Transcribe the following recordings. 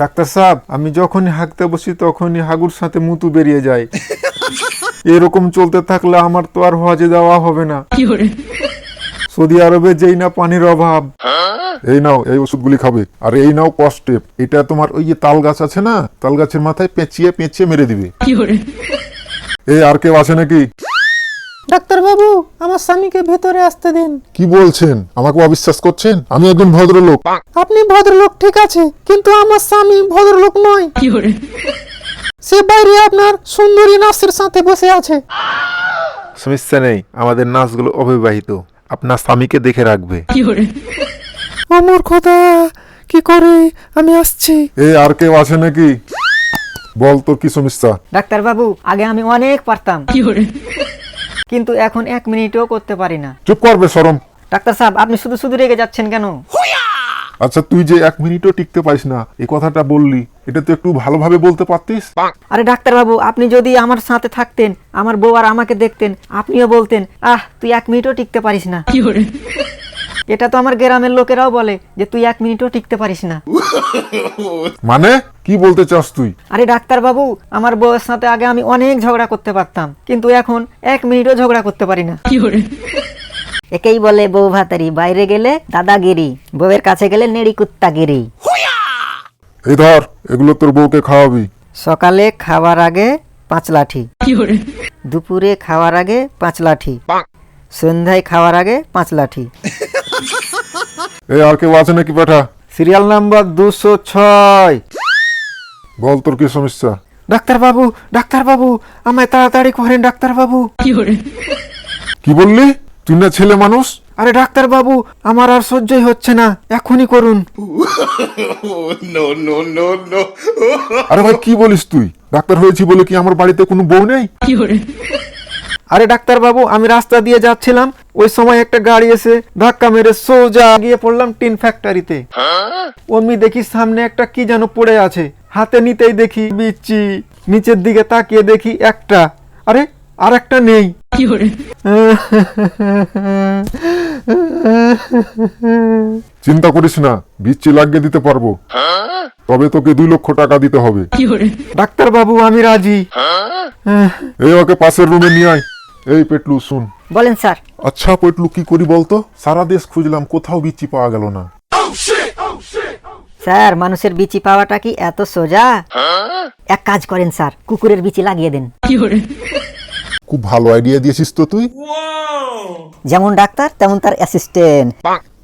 Doctor সাহেব, আমি যখনই হাঁকতে বসি তখনই হাগুর সাথে মুতু বেরিয়ে যায়। এরকম চলতে থাকলে আমার তো আর হজে যাওয়া হবে না। সৌদি আরবে যেই না পানির অভাব। এই নাও, এই ওষুধগুলি খাবে। আর এই নাও কস্টেপ, এটা তোমার ওই যে তাল গাছ আছে না, তাল গাছের মাথায় পেঁচিয়ে পেঁচিয়ে মেরে দিবে। এই আর কেউ আছে নাকি? ডাক্তার বাবু, আমার স্বামীকে ভেতরে আসতে দিন। কি বলছেন? আমাকে অবিশ্বাস করছেন? আমি একজন ভদ্রলোক। আপনি ভদ্রলোক ঠিক আছে, কিন্তু আমার স্বামী ভদ্রলোক নয়। সে বাইরে আপনার সুন্দরী নার্সের সাথে বসে আছে। সমস্যা নেই, আমাদের নার্সগুলো অবিবাহিত। আপনার স্বামীকে দেখে রাখবে। আমার খোদা, কি করে? আমি আসছি। এই আর কেউ আছে নাকি? বল, তোর কি সমস্যা? ডাক্তার বাবু, আগে আমি অনেক পারতাম, কিন্তু এখন 1 মিনিটও করতে পারি না। চুপ করবে শরম। ডাক্তার সাহেব, আপনি শুধু শুধু রেগে যাচ্ছেন কেন? আচ্ছা, তুই যে 1 মিনিটও টিকতে পারিস না, এই কথাটা বললি, এটা তো একটু ভালোভাবে বলতে পারতিস। আরে ডাক্তার বাবু, আপনি যদি আমার সাথে থাকতেন, আমার বউ আর আমাকে দেখতেন, আপনিও বলতেন, তুই 1 মিনিটও টিকতে পারিস না। এটা তো আমার গ্রামের লোকেরাও বলে যে তুই 1 মিনিটও টিকতে পারিস না। মানে কি বলতে চাস তুই? আরে ডাক্তার বাবু, আমার বউয়ের সাথে আগে আমি অনেক ঝগড়া করতে পারতাম, কিন্তু এখন 1 মিনিটও ঝগড়া করতে পারি না। একেই বলে বউ ভাতারি, বাইরে গেলে দাদাগিরি, বউয়ের কাছে গেলে নেড়ি কুত্তাগিরি। এই ধর, এগুলো তোর বউকে খাওয়াবি। সকালে খাওয়ার আগে 5 লাঠি, দুপুরে খাওয়ার আগে 5 লাঠি, সন্ধ্যায় খাওয়ার আগে 5 লাঠি। এই আর কেউ আছে নাকি? পাঠা। Serial number 206। বল, তোর কি সমস্যা? ডাক্তার বাবু, আমায় তাড়াতাড়ি করেন ডাক্তার বাবু। কি বললি? তুই না ছেলে মানুষ? আরে ডাক্তার বাবু, আমার আর সহ্যই হচ্ছে না, এখনই করুন। আরে ভাই, কি বলিস তুই? ডাক্তার হয়েছি বলে কি আমার বাড়িতে কোনো বউ নেই? আরে ডাক্তার বাবু, আমি রাস্তা দিয়ে যাচ্ছিলাম, ওই সময় একটা গাড়ি এসে ধাক্কা মেরে সোজা গিয়ে পড়লাম টিন ফ্যাক্টরিতে। অমনি দেখি সামনে একটা কি যেন পড়ে আছে, হাতে নিতেই দেখি বিচ্ছি, নিচের দিকে তাকিয়ে দেখি একটা, আরে আর একটা নেই। চিন্তা করিস না, বিচ্ছি লাগিয়ে দিতে পারবো, তবে তোকে 2 লক্ষ টাকা দিতে হবে। ডাক্তার বাবু, আমি রাজি। এই ওকে পাশের রুমে নিয়ে আয়। এই পেটলু, শুন। বলেন স্যার। আচ্ছা পেটলু, কি করি বলতো? সারা দেশ খুঁজলাম, কোথাও বিচ্ছি পাওয়া গেল না। স্যার, মানুষের বিচি পাওয়াটা কি এত সোজা? এক কাজ করেন স্যার, কুকুরের বিচি লাগিয়ে দেন। খুব ভালো আইডিয়া দিয়েছিস তো তুই। যেমন ডাক্তার তেমন তার অ্যাসিস্ট্যান্ট।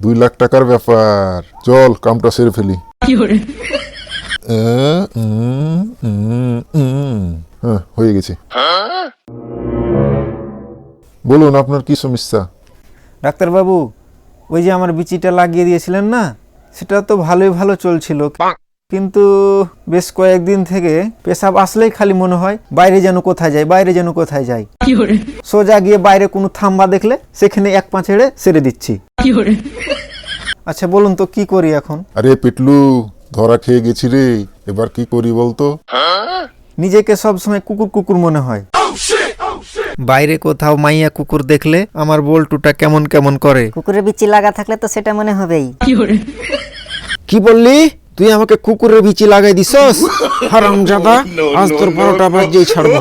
2 লাখ টাকার ব্যাপার, চল কামটা সেরে ফেলি। হ্যাঁ, হয়ে গেছে। বলুন, আপনার কি সমস্যা? ডাক্তার বাবু, ওই যে আমার বিচিটা লাগিয়ে দিয়েছিলেন না, সেটা তো ভালো চলছিল, কিন্তু বেশ কয়েকদিন থেকে পেশাব আসলেই খালি মনে হয় বাইরে যেন কোথায় যাই। সোজা গিয়ে বাইরে কোনো থাম্বা দেখলে সেখানে 1 পা ছেড়ে সেরে দিচ্ছি। আচ্ছা বলুন তো, কি করি এখন? আরে পেটলু, ধরা খেয়ে গেছি রে, এবার কি করি বলতো? নিজেকে সবসময় কুকুর মনে হয়। বাইরে কোথাও মাইয়া কুকুর দেখলে আমার বল্টুটা কেমন করে। কুকুরের বিচি লাগা থাকলে তো সেটা মনে হবেই। কি বললি? তুই আমাকে কুকুরের বিচি লাগাই দিছস? হারামজাদা, আজ তোর 12টা বাজিয়েই ছাড়বো।